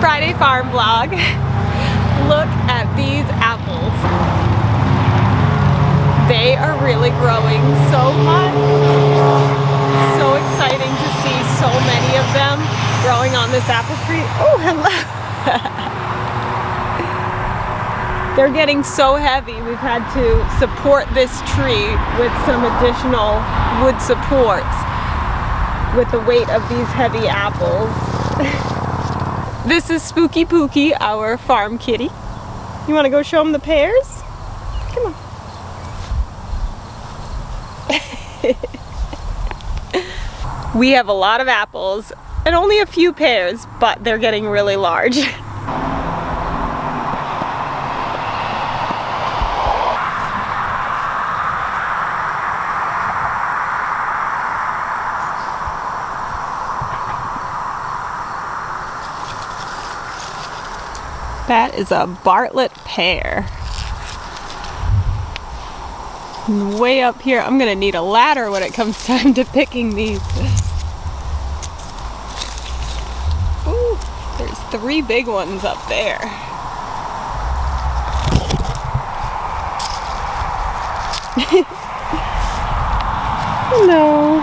Friday farm vlog. Look at these apples. They are really growing so much. So exciting to see so many of them growing on this apple tree. Oh, hello. They're getting so heavy. We've had to support this tree with some additional wood supports with the weight of these heavy apples. This is Spooky Pookie, our farm kitty. You want to go show him the pears? Come on. We have a lot of apples and only a few pears, but they're getting really large. That is a Bartlett pear. And way up here, I'm gonna need a ladder when it comes time to picking these. Ooh, there's 3 big ones up there. Hello.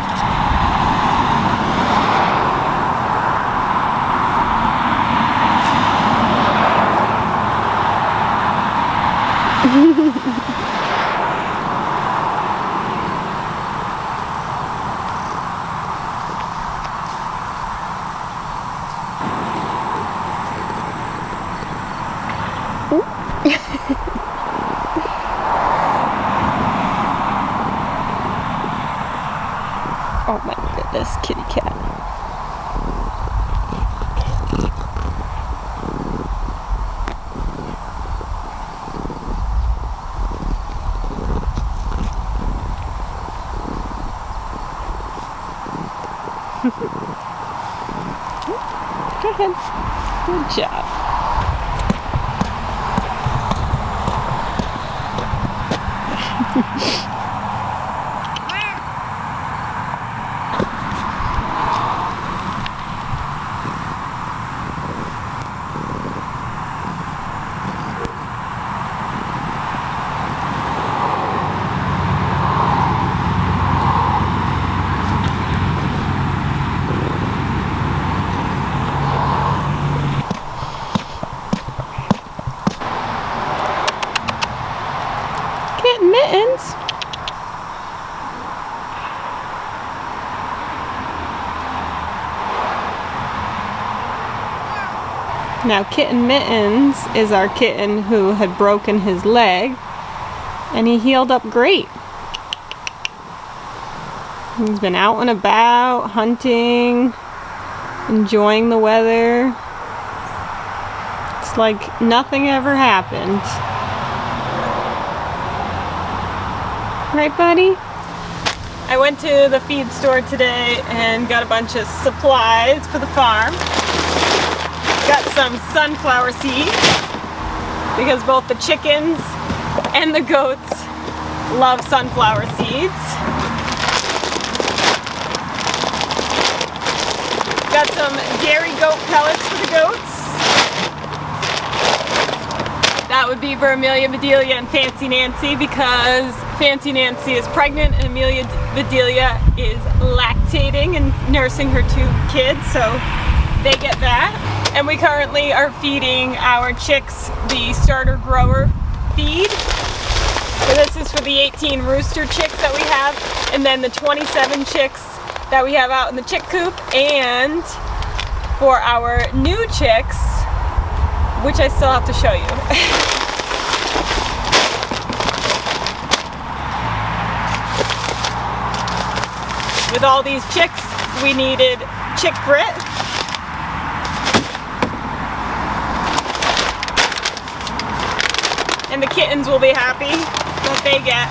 Oh my goodness, kitty cat. Go ahead. Good job. Mittens. Now Kitten Mittens is our kitten who had broken his leg and he healed up great. He's been out and about, hunting, enjoying the weather. It's like nothing ever happened. Right, buddy? I went to the feed store today and got a bunch of supplies for the farm. Got some sunflower seeds because both the chickens and the goats love sunflower seeds. Got some dairy goat pellets for the goats. That would be for Amelia, Bedelia, and Fancy Nancy because Fancy Nancy is pregnant and Amelia Bedelia is lactating and nursing her 2 kids, so they get that. And we currently are feeding our chicks the starter grower feed. So this is for the 18 rooster chicks that we have, and then the 27 chicks that we have out in the chick coop, and for our new chicks, which I still have to show you. With all these chicks, we needed chick grit. And the kittens will be happy that they get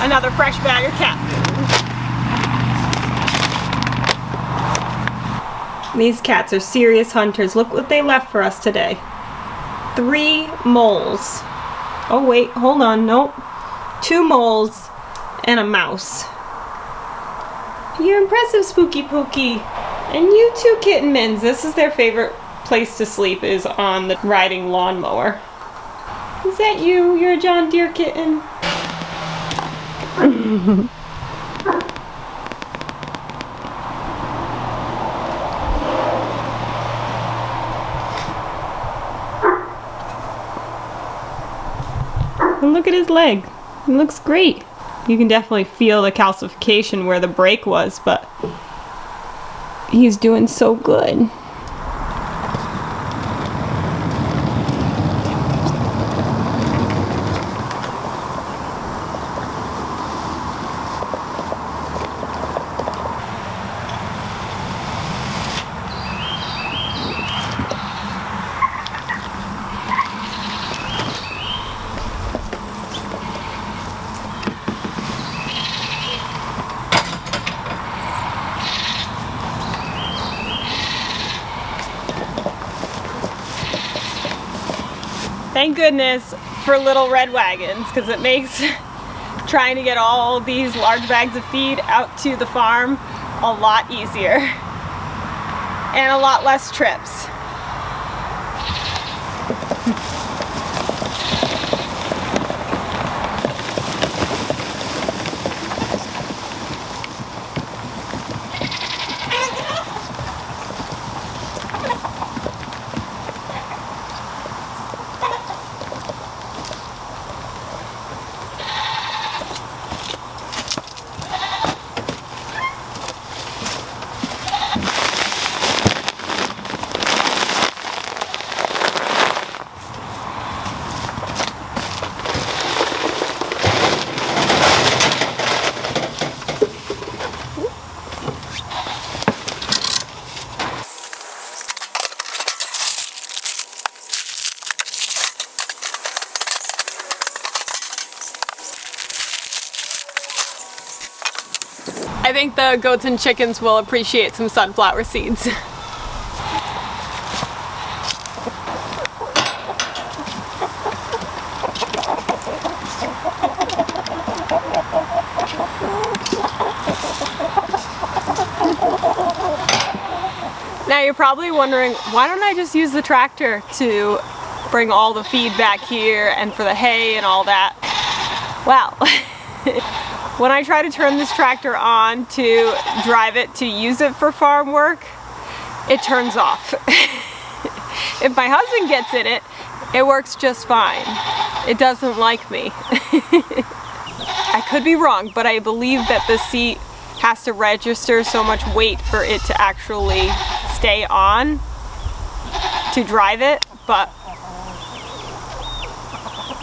another fresh bag of cat food. These cats are serious hunters. Look what they left for us today. 3 moles. Oh wait, hold on, nope. 2 moles and a mouse. You're impressive, Spooky Pookie. And you too, Kitten Mins. This is their favorite place to sleep is on the riding lawnmower. Is that you? You're a John Deere kitten? And look at his leg. It looks great. You can definitely feel the calcification where the break was, but he's doing so good. Thank goodness for little red wagons, because it makes trying to get all these large bags of feed out to the farm a lot easier and a lot less trips. I think the goats and chickens will appreciate some sunflower seeds. Now you're probably wondering, why don't I just use the tractor to bring all the feed back here and for the hay and all that? Well, when I try to turn this tractor on to drive it to use it for farm work, it turns off. If my husband gets in it, it works just fine. It doesn't like me. I could be wrong, but I believe that the seat has to register so much weight for it to actually stay on to drive it, but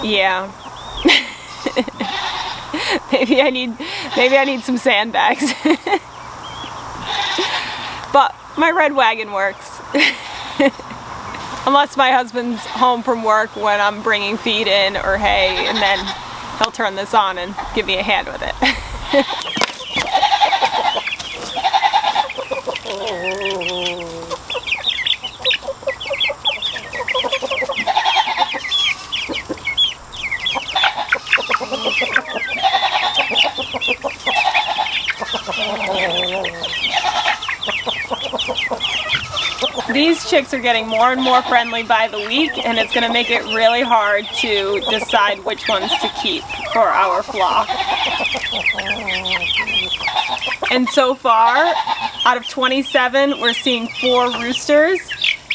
yeah. Maybe I need some sandbags. But my red wagon works. Unless my husband's home from work when I'm bringing feed in or hay, and then he'll turn this on and give me a hand with it. These chicks are getting more and more friendly by the week, and it's going to make it really hard to decide which ones to keep for our flock. And so far, out of 27, we're seeing 4 roosters.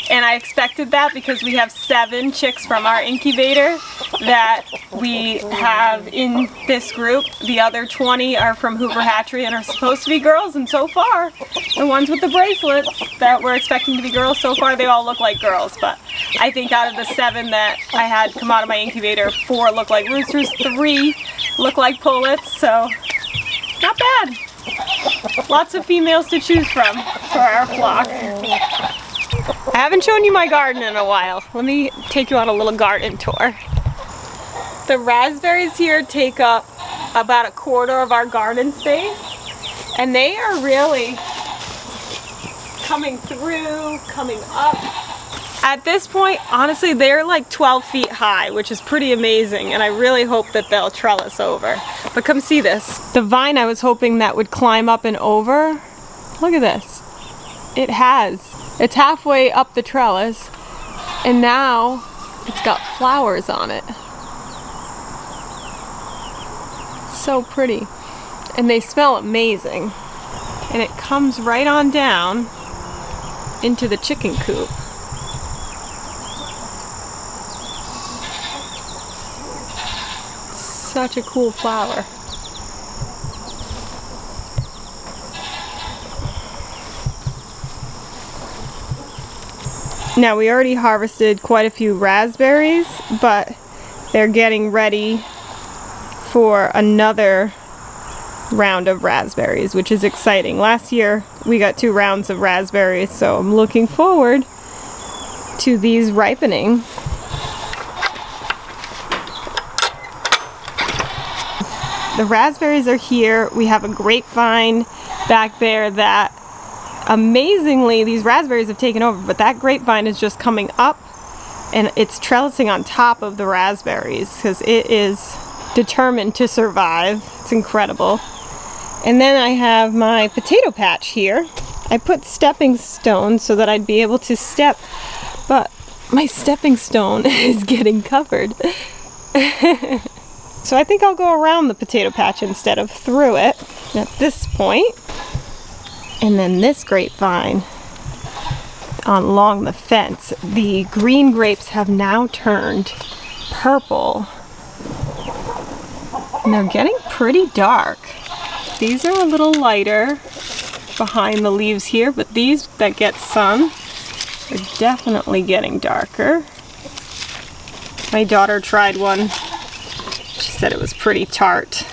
And I expected that because we have 7 chicks from our incubator that we have in this group. The other 20 are from Hoover Hatchery and are supposed to be girls, and so far, the ones with the bracelets that we're expecting to be girls, so far they all look like girls. But I think out of the 7 that I had come out of my incubator, 4 look like roosters, 3 look like pullets, so not bad. Lots of females to choose from for our flock. I haven't shown you my garden in a while. Let me take you on a little garden tour. The raspberries here take up about 1/4 of our garden space, and they are really coming through, coming up. At this point, honestly, they're like 12 feet high, which is pretty amazing, and I really hope that they'll trellis over. But come see this. The vine I was hoping that would climb up and over, look at this. It has. It's halfway up the trellis, and now it's got flowers on it. So pretty. And they smell amazing. And it comes right on down into the chicken coop. Such a cool flower. Now, we already harvested quite a few raspberries, but they're getting ready for another round of raspberries, which is exciting. Last year we got 2 rounds of raspberries, so I'm looking forward to these ripening. The raspberries are here. We have a grapevine back there that amazingly these raspberries have taken over, but that grapevine is just coming up and it's trellising on top of the raspberries because it is determined to survive. It's incredible. And then I have my potato patch here. I put stepping stones so that I'd be able to step, but my stepping stone is getting covered. So I think I'll go around the potato patch instead of through it at this point. And then this grapevine along the fence, the green grapes have now turned purple. And they're getting pretty dark. These are a little lighter behind the leaves here, but these that get sun are definitely getting darker. My daughter tried one. She said it was pretty tart.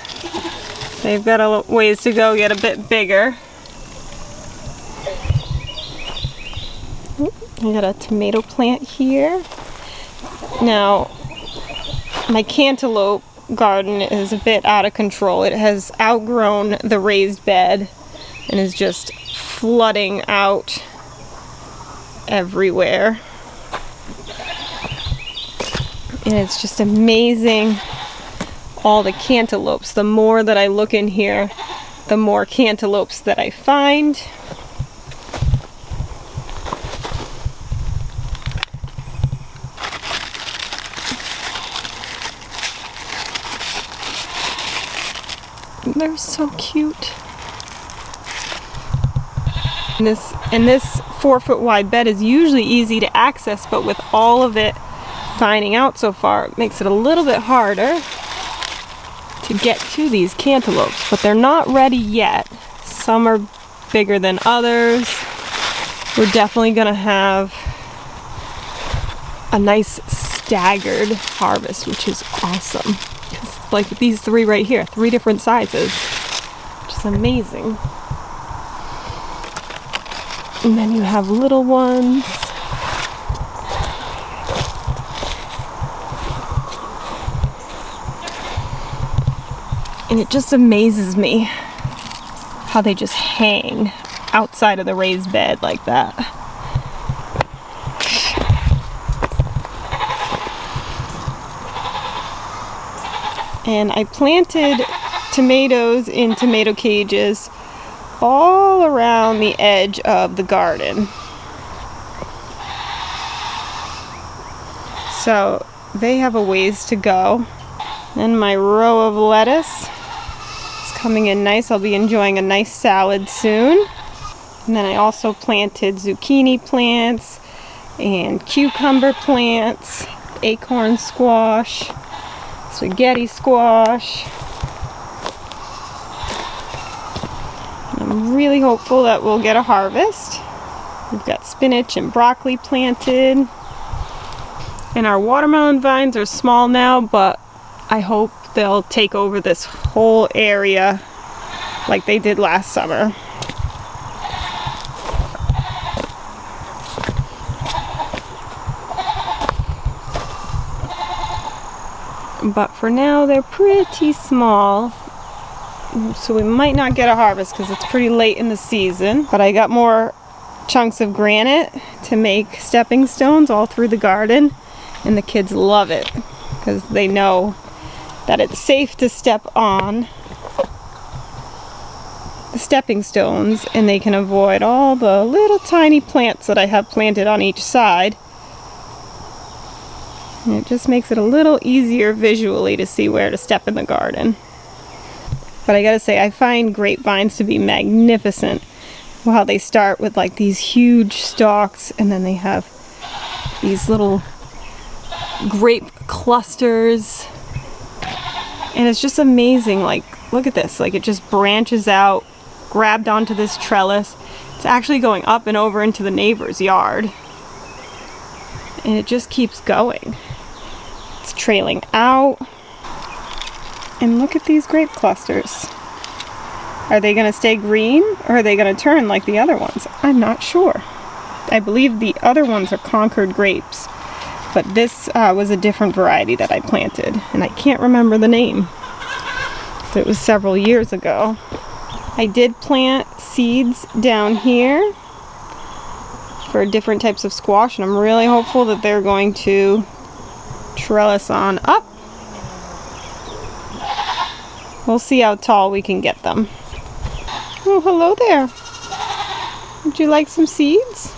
They've got a ways to go, get a bit bigger. I got a tomato plant here. Now, my cantaloupe garden is a bit out of control. It has outgrown the raised bed and is just flooding out everywhere. And it's just amazing, all the cantaloupes. The more that I look in here, the more cantaloupes that I find. They're so cute. And this 4-foot wide bed is usually easy to access, but with all of it fining out so far, it makes it a little bit harder to get to these cantaloupes, but they're not ready yet. Some are bigger than others. We're definitely gonna have a nice staggered harvest, which is awesome. Like these 3 right here, 3 different sizes, which is amazing. And then you have little ones. And it just amazes me how they just hang outside of the raised bed like that. And I planted tomatoes in tomato cages all around the edge of the garden. So they have a ways to go. And my row of lettuce is coming in nice. I'll be enjoying a nice salad soon. And then I also planted zucchini plants and cucumber plants, acorn squash, spaghetti squash. I'm really hopeful that we'll get a harvest. We've got spinach and broccoli planted. And our watermelon vines are small now, but I hope they'll take over this whole area like they did last summer. But for now, they're pretty small, so we might not get a harvest because it's pretty late in the season. But I got more chunks of granite to make stepping stones all through the garden, and the kids love it because they know that it's safe to step on. stepping stones, and they can avoid all the little tiny plants that I have planted on each side. And it just makes it a little easier visually to see where to step in the garden. But I gotta say, I find grapevines to be magnificent. Wow, they start with like these huge stalks, and then they have these little grape clusters. And it's just amazing. Like, look at this. Like, it just branches out, grabbed onto this trellis. It's actually going up and over into the neighbor's yard. And it just keeps going. It's trailing out. And look at these grape clusters. Are they going to stay green, or are they going to turn like the other ones? I'm not sure. I believe the other ones are Concord grapes, but this was a different variety that I planted, and I can't remember the name. It was several years ago. I did plant seeds down here for different types of squash, and I'm really hopeful that they're going to trellis on up. We'll see how tall we can get them. Oh, hello there. Would you like some seeds?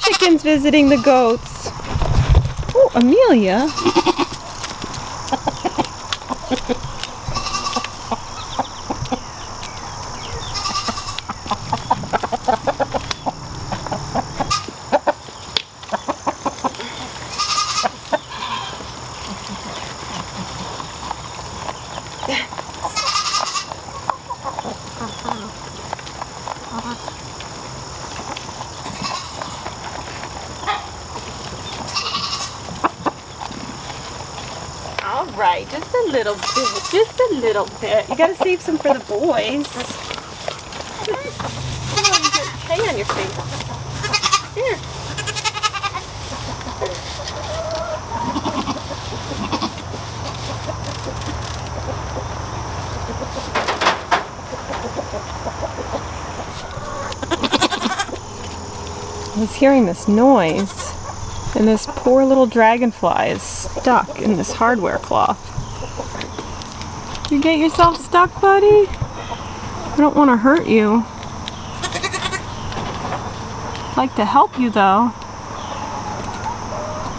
Chickens visiting the goats. Oh, Amelia. Alright, just a little bit, just a little bit. You gotta save some for the boys. Come on, get hay on your face. Here. I was hearing this noise. And this poor little dragonfly is stuck in this hardware cloth. You get yourself stuck, buddy? I don't want to hurt you. I'd like to help you, though.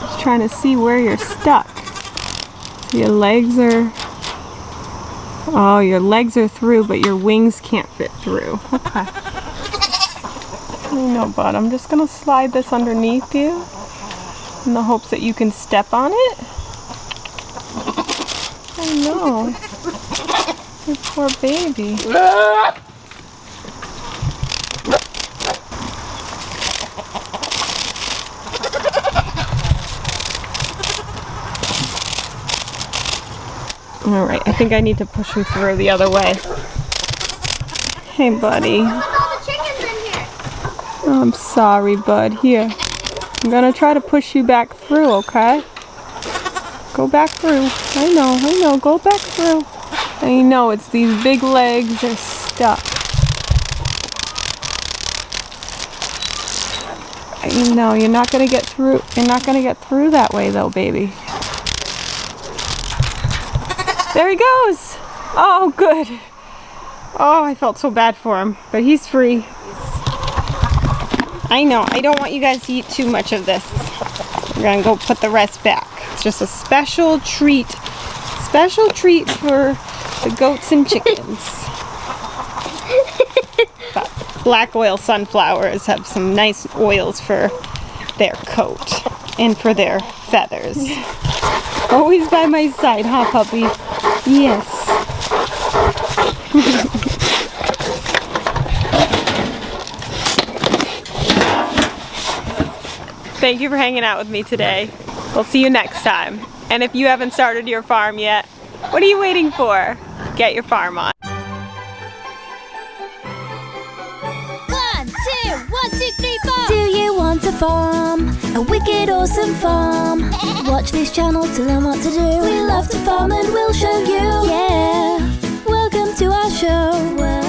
Just trying to see where you're stuck. Your legs are... Oh, your legs are through, but your wings can't fit through. Okay. I know, bud. I'm just going to slide this underneath you, in the hopes that you can step on it. Oh no. Your poor baby. Alright, I think I need to push you through the other way. Hey, buddy. Oh, I'm sorry, bud. Here. I'm gonna try to push you back through, okay? Go back through. I know, go back through. I know, it's these big legs, they're stuck. I know, you're not gonna get through that way though, baby. There he goes! Oh, good. Oh, I felt so bad for him, but he's free. I know, I don't want you guys to eat too much of this. We're gonna go put the rest back. It's just a special treat for the goats and chickens. But black oil sunflowers have some nice oils for their coat and for their feathers. Always by my side, huh, puppy? Yes. Thank you for hanging out with me today. We'll see you next time. And if you haven't started your farm yet, what are you waiting for? Get your farm on. 1, 2, 3, 4. Do you want a farm? A wicked awesome farm? Watch this channel to learn what to do. We love to farm and we'll show you. Yeah, welcome to our show.